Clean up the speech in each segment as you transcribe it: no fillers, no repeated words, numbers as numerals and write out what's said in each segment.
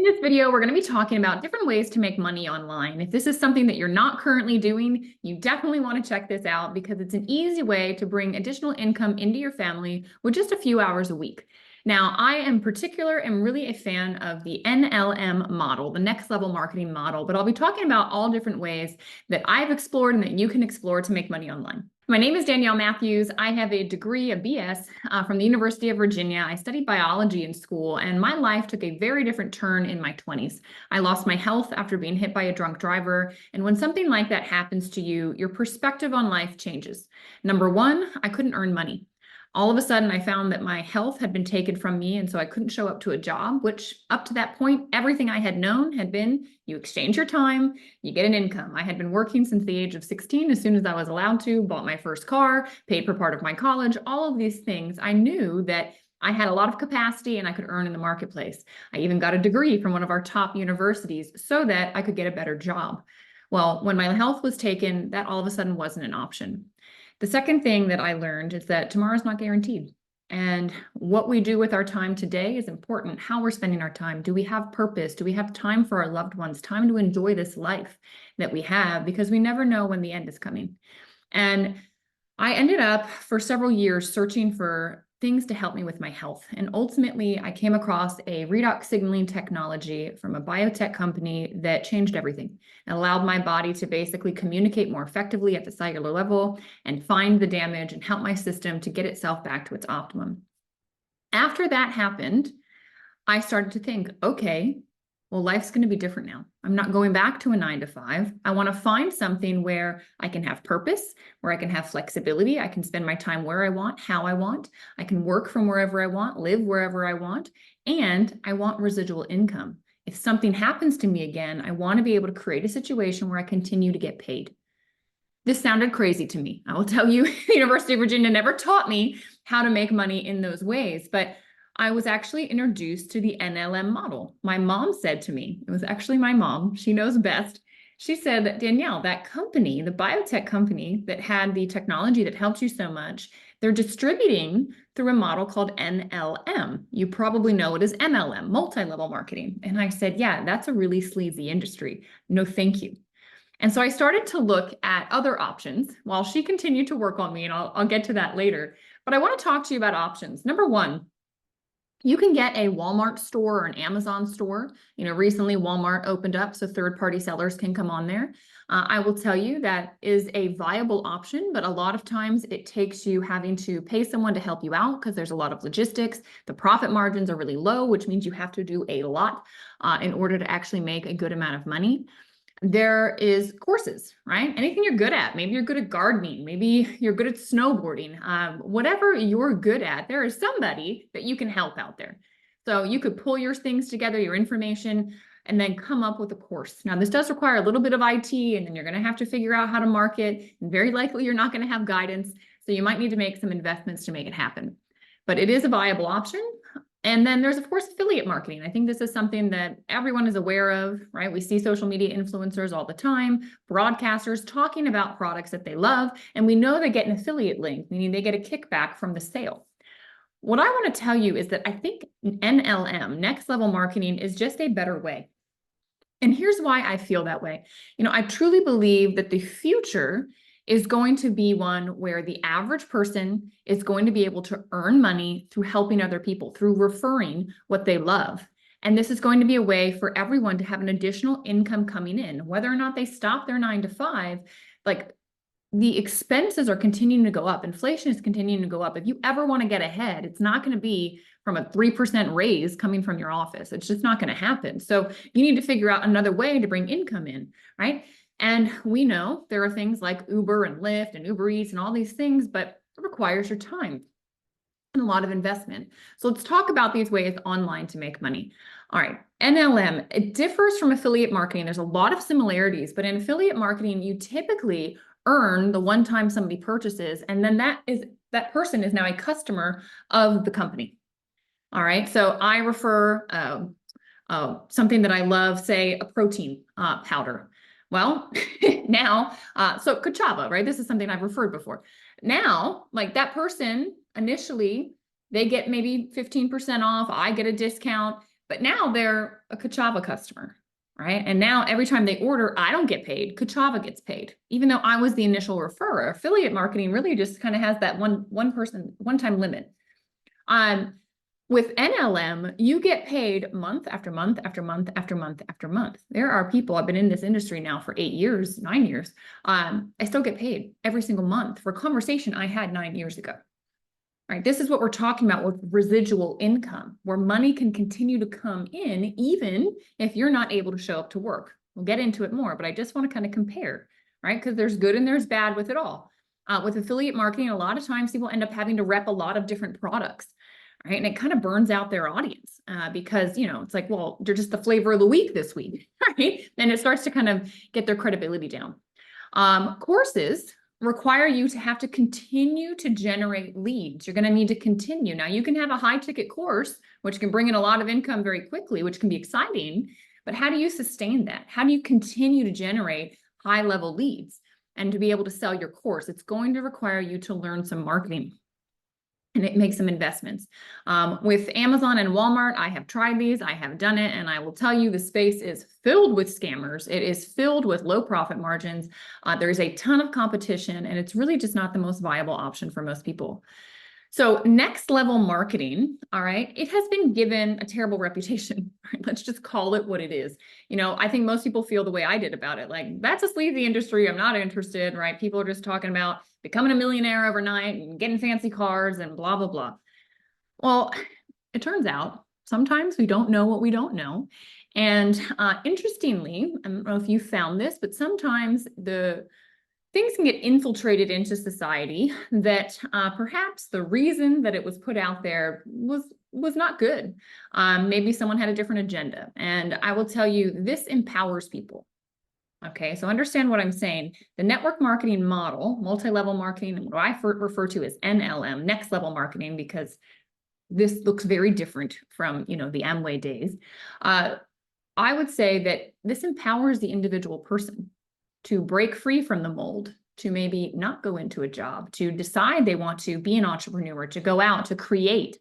In this video, we're going to be talking about different ways to make money online. If this is something that you're not currently doing, you definitely want to check this out because it's an easy way to bring additional income into your family with just a few hours a week. Now, I am really a fan of the NLM model, the next level marketing model, but I'll be talking about all different ways that I've explored and that you can explore to make money online. My name is Danielle Matthews. I have a degree, a BS, from the University of Virginia. I studied biology in school, and my life took a very different turn in my 20s. I lost my health after being hit by a drunk driver, and when something like that happens to you, your perspective on life changes. Number one, I couldn't earn money. All of a sudden, I found that my health had been taken from me, and so I couldn't show up to a job, which up to that point, everything I had known had been you exchange your time, you get an income. I had been working since the age of 16, as soon as I was allowed to, bought my first car, paid for part of my college, all of these things. I knew that I had a lot of capacity and I could earn in the marketplace. I even got a degree from one of our top universities so that I could get a better job. Well, when my health was taken, that all of a sudden wasn't an option. The second thing that I learned is that tomorrow's not guaranteed. And what we do with our time today is important. How we're spending our time. Do we have purpose? Do we have time for our loved ones? Time to enjoy this life that we have, because we never know when the end is coming. And I ended up for several years searching for things to help me with my health. And ultimately, I came across a redox signaling technology from a biotech company that changed everything. It allowed my body to basically communicate more effectively at the cellular level and find the damage and help my system to get itself back to its optimum. After that happened, I started to think, okay, well, life's going to be different now. I'm not going back to a 9-to-5. I want to find something where I can have purpose, where I can have flexibility. I can spend my time where I want, how I want. I can work from wherever I want, live wherever I want, and I want residual income. If something happens to me again, I want to be able to create a situation where I continue to get paid. This sounded crazy to me. I will tell you, the University of Virginia never taught me how to make money in those ways, but I was actually introduced to the NLM model. My mom said to me, it was actually my mom, she knows best. She said, Danielle, that company, the biotech company that had the technology that helped you so much, they're distributing through a model called NLM. You probably know it as MLM, multi-level marketing. And I said, yeah, that's a really sleazy industry. No, thank you. And so I started to look at other options while she continued to work on me, and I'll get to that later. But I want to talk to you about options. Number one, you can get a Walmart store or an Amazon store. Recently Walmart opened up so third-party sellers can come on there. I will tell you that is a viable option, but a lot of times it takes you having to pay someone to help you out because there's a lot of logistics. The profit margins are really low, which means you have to do a lot in order to actually make a good amount of money. There is courses, right? Anything you're good at. Maybe you're good at gardening. Maybe you're good at snowboarding. Whatever you're good at, there is somebody that you can help out there. So you could pull your things together, your information, and then come up with a course. Now, this does require a little bit of IT, and then you're going to have to figure out how to market. And very likely you're not going to have guidance. So you might need to make some investments to make it happen. But it is a viable option. And then there's, of course, affiliate marketing. I think this is something that everyone is aware of, right? We see social media influencers all the time, broadcasters talking about products that they love, and we know they get an affiliate link, meaning they get a kickback from the sale. What I want to tell you is that I think NLM, next level marketing, is just a better way. And here's why I feel that way. I truly believe that the future is going to be one where the average person is going to be able to earn money through helping other people, through referring what they love. And this is going to be a way for everyone to have an additional income coming in, whether or not they stop their 9-to-5, like the expenses are continuing to go up. Inflation is continuing to go up. If you ever want to get ahead, it's not going to be from a 3% raise coming from your office. It's just not going to happen. So you need to figure out another way to bring income in, right? And we know there are things like Uber and Lyft and Uber Eats and all these things, but it requires your time and a lot of investment. So let's talk about these ways online to make money. All right, NLM, it differs from affiliate marketing. There's a lot of similarities, but in affiliate marketing, you typically earn the one time somebody purchases, and then that person is now a customer of the company. All right, so I refer something that I love, say a protein powder. Well, now, so Kachava, right? This is something I've referred before. Now, like that person, initially, they get maybe 15% off. I get a discount. But now they're a Kachava customer, right? And now every time they order, I don't get paid. Kachava gets paid, even though I was the initial referrer. Affiliate marketing really just kind of has that one-time limit. With NLM, you get paid month after month after month after month after month. There are people, I've been in this industry now for 8 years, 9 years. I still get paid every single month for a conversation I had 9 years ago. Right? This is what we're talking about with residual income, where money can continue to come in even if you're not able to show up to work. We'll get into it more, but I just want to kind of compare, right? Because there's good and there's bad with it all. With affiliate marketing, a lot of times people end up having to rep a lot of different products, right? And it kind of burns out their audience because, you know, it's like, well, they're just the flavor of the week this week, right? And it starts to kind of get their credibility down. Courses require you to have to continue to generate leads. You're going to need to continue. Now, you can have a high ticket course, which can bring in a lot of income very quickly, which can be exciting, but how do you sustain that? How do you continue to generate high level leads and to be able to sell your course? It's going to require you to learn some marketing and it makes some investments. With Amazon and Walmart, I have tried these, I have done it, and I will tell you the space is filled with scammers. It is filled with low profit margins. There's a ton of competition, and it's really just not the most viable option for most people. So next level marketing, all right, it has been given a terrible reputation. Right? Let's just call it what it is. You know, I think most people feel the way I did about it. Like, that's a sleazy industry. I'm not interested, right? People are just talking about becoming a millionaire overnight and getting fancy cars and blah, blah, blah. Well, it turns out sometimes we don't know what we don't know. And interestingly, I don't know if you found this, but sometimes the things can get infiltrated into society that perhaps the reason that it was put out there was not good. Maybe someone had a different agenda. And I will tell you, this empowers people. Okay, so understand what I'm saying. The network marketing model, multi-level marketing, what I refer to as NLM, next level marketing, because this looks very different from, you know, the Amway days. I would say that this empowers the individual person to break free from the mold, to maybe not go into a job, to decide they want to be an entrepreneur, to go out, to create,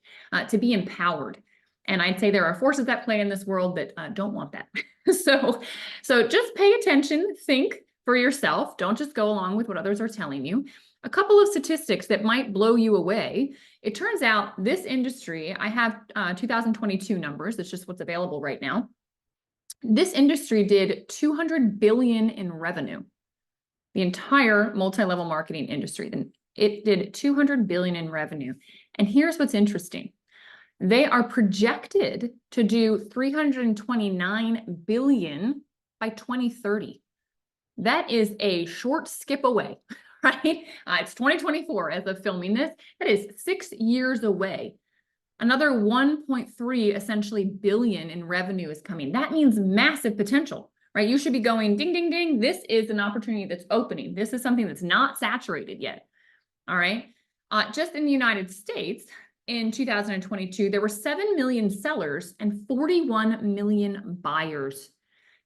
to be empowered. And I'd say there are forces at play in this world that don't want that. So just pay attention, think for yourself. Don't just go along with what others are telling you. A couple of statistics that might blow you away. It turns out this industry, I have 2022 numbers. It's just what's available right now. This industry did $200 billion in revenue. The entire multi-level marketing industry, then it did $200 billion in revenue. And here's what's interesting. They are projected to do $329 billion by 2030. That is a short skip away, right? It's 2024 as of filming this. That is 6 years away. Another 1.3 essentially billion in revenue is coming. That means massive potential, right? You should be going ding, ding, ding. This is an opportunity that's opening. This is something that's not saturated yet. All right. Just in the United States, in 2022, there were 7 million sellers and 41 million buyers.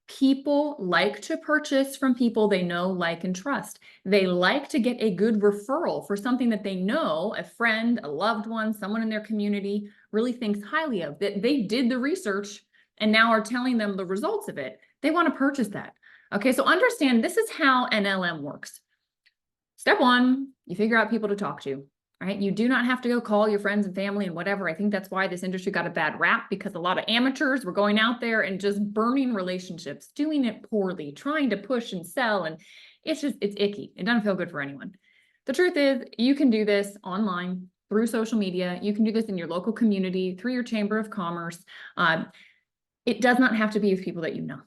People like to purchase from people they know, like, and trust. They like to get a good referral for something that they know, a friend, a loved one, someone in their community really thinks highly of, that they did the research and now are telling them the results of it. They want to purchase that. Okay, so understand this is how NLM works. Step one, you figure out people to talk to. Right? You do not have to go call your friends and family and whatever. I think that's why this industry got a bad rap, because a lot of amateurs were going out there and just burning relationships, doing it poorly, trying to push and sell. And it's icky. It doesn't feel good for anyone. The truth is, you can do this online through social media. You can do this in your local community, through your chamber of commerce. It does not have to be with people that you know,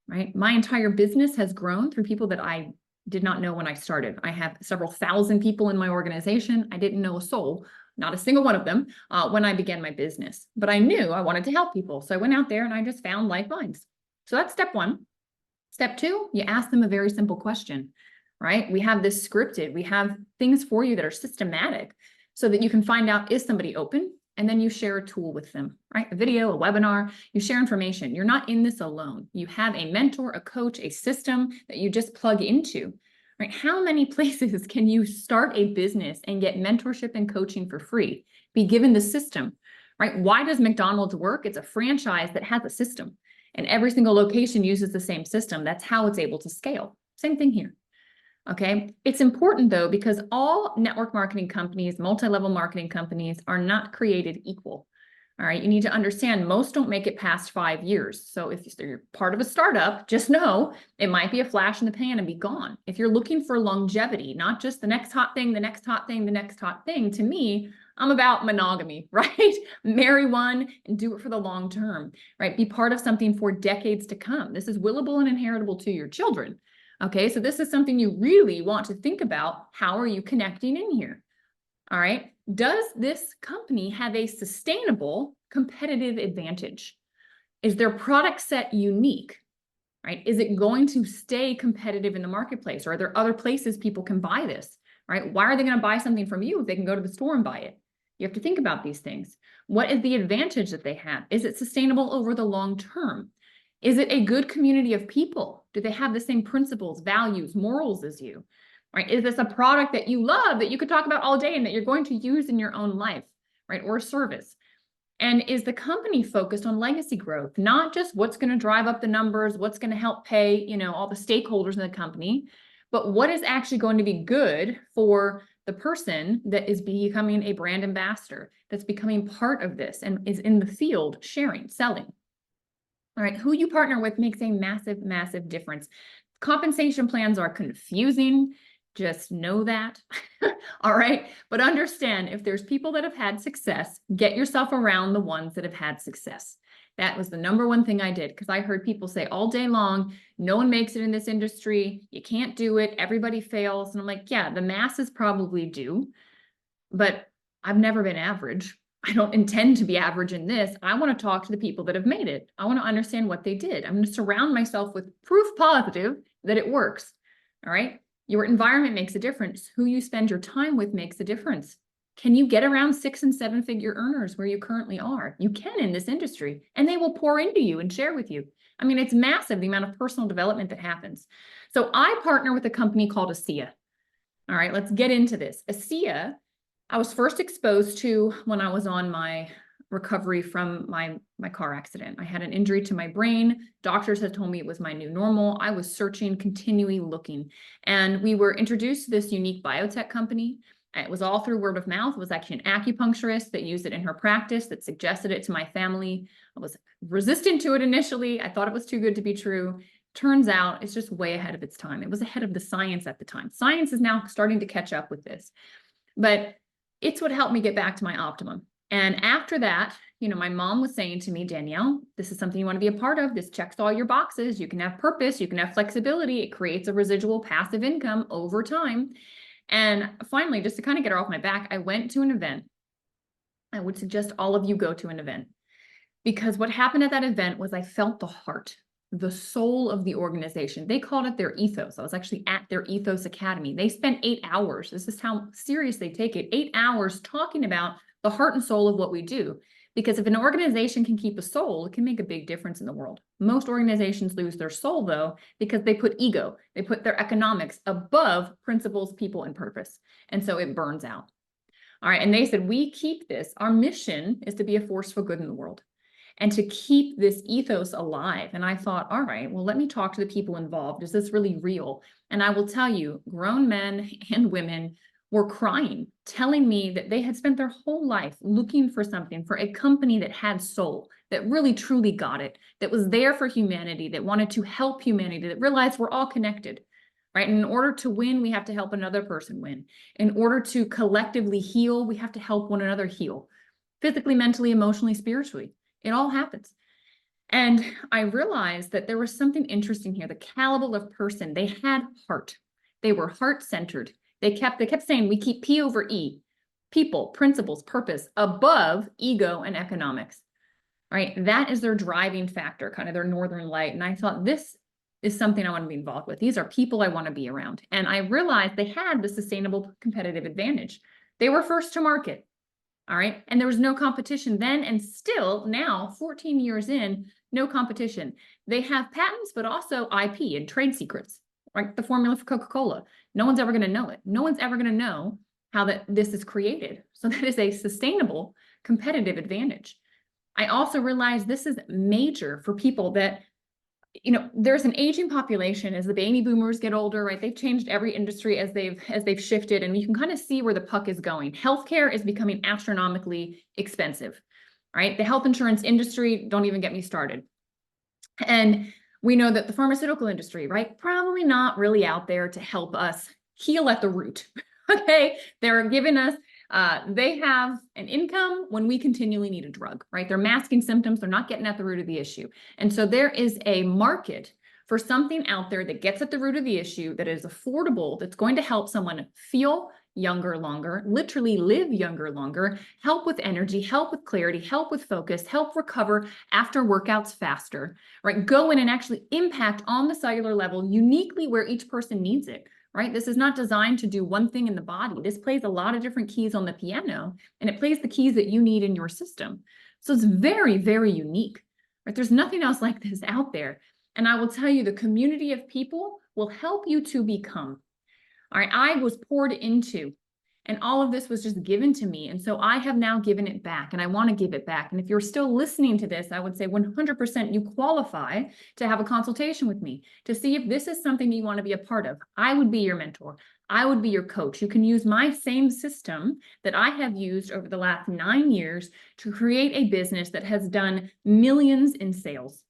right? My entire business has grown through people that I did not know when I started. I have several thousand people in my organization. I didn't know a soul, not a single one of them, when I began my business. But I knew I wanted to help people. So I went out there and I just found like minds. So that's step one. Step two, you ask them a very simple question, right? We have this scripted. We have things for you that are systematic so that you can find out, is somebody open? And then you share a tool with them, right? A video, a webinar, you share information. You're not in this alone. You have a mentor, a coach, a system that you just plug into, right? How many places can you start a business and get mentorship and coaching for free? Be given the system, right? Why does McDonald's work? It's a franchise that has a system, and every single location uses the same system. That's how it's able to scale. Same thing here. Okay. It's important though, because all network marketing companies, multi-level marketing companies are not created equal. All right. You need to understand most don't make it past 5 years. So if you're part of a startup, just know it might be a flash in the pan and be gone. If you're looking for longevity, not just the next hot thing, the next hot thing, the next hot thing, to me, I'm about monogamy, right? Marry one and do it for the long term, right? Be part of something for decades to come. This is willable and inheritable to your children. Okay, so this is something you really want to think about. How are you connecting in here? All right. Does this company have a sustainable competitive advantage? Is their product set unique? Right? Is it going to stay competitive in the marketplace? Or are there other places people can buy this? Right? Why are they going to buy something from you if they can go to the store and buy it? You have to think about these things. What is the advantage that they have? Is it sustainable over the long term? Is it a good community of people? Do they have the same principles, values, morals as you? Right? Is this a product that you love that you could talk about all day and that you're going to use in your own life, right? Or a service? And is the company focused on legacy growth, not just what's going to drive up the numbers, what's going to help pay, all the stakeholders in the company, but what is actually going to be good for the person that is becoming a brand ambassador, that's becoming part of this and is in the field sharing, selling. All right, who you partner with makes a massive, massive difference. Compensation plans are confusing. Just know that. All right. But understand, if there's people that have had success, get yourself around the ones that have had success. That was the number one thing I did, because I heard people say all day long, no one makes it in this industry. You can't do it. Everybody fails. And I'm like, yeah, the masses probably do, but I've never been average. I don't intend to be average in this. I want to talk to the people that have made it. I want to understand what they did. I'm going to surround myself with proof positive that it works. All right. Your environment makes a difference. Who you spend your time with makes a difference. Can you get around 6- and 7-figure earners where you currently are? You can in this industry, and they will pour into you and share with you. I mean, it's massive, the amount of personal development that happens. So I partner with a company called ASEA. All right, let's get into this. ASEA, I was first exposed to when I was on my recovery from my car accident. I had an injury to my brain. Doctors had told me it was my new normal. I was searching, continually looking. And we were introduced to this unique biotech company. It was all through word of mouth. It was actually an acupuncturist that used it in her practice that suggested it to my family. I was resistant to it initially. I thought it was too good to be true. Turns out it's just way ahead of its time. It was ahead of the science at the time. Science is now starting to catch up with this. But it's what helped me get back to my optimum. And after that, my mom was saying to me, Danielle, this is something you want to be a part of. This checks all your boxes. You can have purpose. You can have flexibility. It creates a residual passive income over time. And finally, just to kind of get her off my back, I went to an event. I would suggest all of you go to an event, because what happened at that event was I felt the heart, the soul of the organization. They called it their ethos. I was actually at their Ethos Academy. They spent 8 hours. This is how serious they take it. 8 hours talking about the heart and soul of what we do. Because if an organization can keep a soul, it can make a big difference in the world. Most organizations lose their soul, though, because they put ego, they put their economics above principles, people, and purpose. And so it burns out. All right. And they said, we keep this. Our mission is to be a force for good in the world and to keep this ethos alive. And I thought, all right, well, let me talk to the people involved. Is this really real? And I will tell you, grown men and women were crying, telling me that they had spent their whole life looking for something, for a company that had soul, that really truly got it, that was there for humanity, that wanted to help humanity, that realized we're all connected, right? And in order to win, we have to help another person win. In order to collectively heal, we have to help one another heal, physically, mentally, emotionally, spiritually. It all happens. And I realized that there was something interesting here. The caliber of person, they had heart. They were heart-centered. They kept saying, we keep P over E, people, principles, purpose, above ego and economics, right? That is their driving factor, kind of their northern light. And I thought, this is something I want to be involved with. These are people I want to be around. And I realized they had the sustainable competitive advantage. They were first to market, all right? And there was no competition then, and still now, 14 years in, no competition. They have patents, but also IP and trade secrets. Right? The formula for Coca-Cola. No one's ever going to know it. No one's ever going to know how this is created. So that is a sustainable competitive advantage. I also realize this is major for people that, there's an aging population as the baby boomers get older, right? They've changed every industry as they've shifted, and you can kind of see where the puck is going. Healthcare is becoming astronomically expensive, right? The health insurance industry, don't even get me started. And we know that the pharmaceutical industry, right? Probably not really out there to help us heal at the root. Okay, they're giving us, they have an income when we continually need a drug, right? They're masking symptoms. They're not getting at the root of the issue. And so there is a market for something out there that gets at the root of the issue, that is affordable, that's going to help someone feel younger longer, literally live younger longer, help with energy, help with clarity, help with focus, help recover after workouts faster, right? Go in and actually impact on the cellular level uniquely where each person needs it. Right? This is not designed to do one thing in the body. This plays a lot of different keys on the piano, and it plays the keys that you need in your system. So it's very, very unique, right? There's nothing else like this out there. And I will tell you, the community of people will help you to become. All right, I was poured into, and all of this was just given to me. And so I have now given it back, and I want to give it back. And if you're still listening to this, I would say 100% you qualify to have a consultation with me to see if this is something you want to be a part of. I would be your mentor. I would be your coach. You can use my same system that I have used over the last 9 years to create a business that has done millions in sales.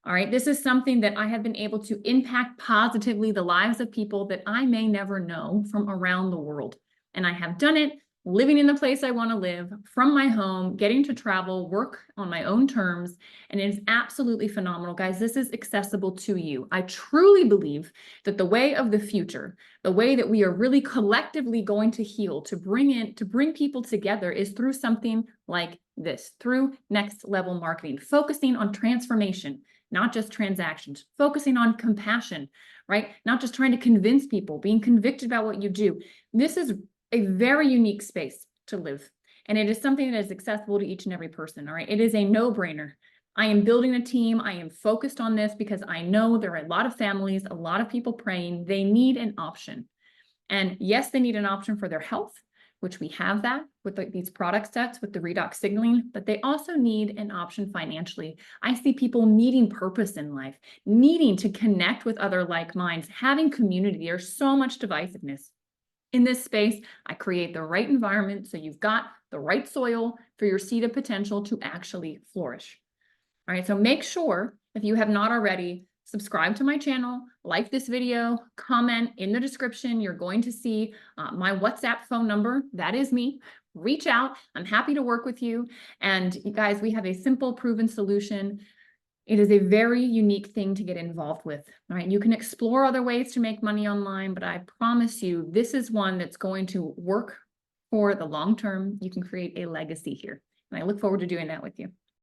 All right, this is something that I have been able to impact positively the lives of people that I may never know from around the world. And I have done it living in the place I want to live, from my home, getting to travel, work on my own terms. And it is absolutely phenomenal. Guys, this is accessible to you. I truly believe that the way of the future, the way that we are really collectively going to heal, to bring people together, is through something like this, through next level marketing, focusing on transformation, not just transactions, focusing on compassion, right? Not just trying to convince people, being convicted about what you do. This is a very unique space to live. And it is something that is accessible to each and every person, all right? It is a no-brainer. I am building a team. I am focused on this because I know there are a lot of families, a lot of people praying. They need an option. And yes, they need an option for their health, which we have that with these product sets with the redox signaling, but they also need an option financially. I see people needing purpose in life, needing to connect with other like minds, having community. There's so much divisiveness. In this space, I create the right environment so you've got the right soil for your seed of potential to actually flourish. All right, so make sure, if you have not already, subscribe to my channel, like this video, comment in the description. You're going to see my WhatsApp phone number. That is me. Reach out. I'm happy to work with you. And you guys, we have a simple, proven solution. It is a very unique thing to get involved with. All right, you can explore other ways to make money online, but I promise you, this is one that's going to work for the long term. You can create a legacy here. And I look forward to doing that with you.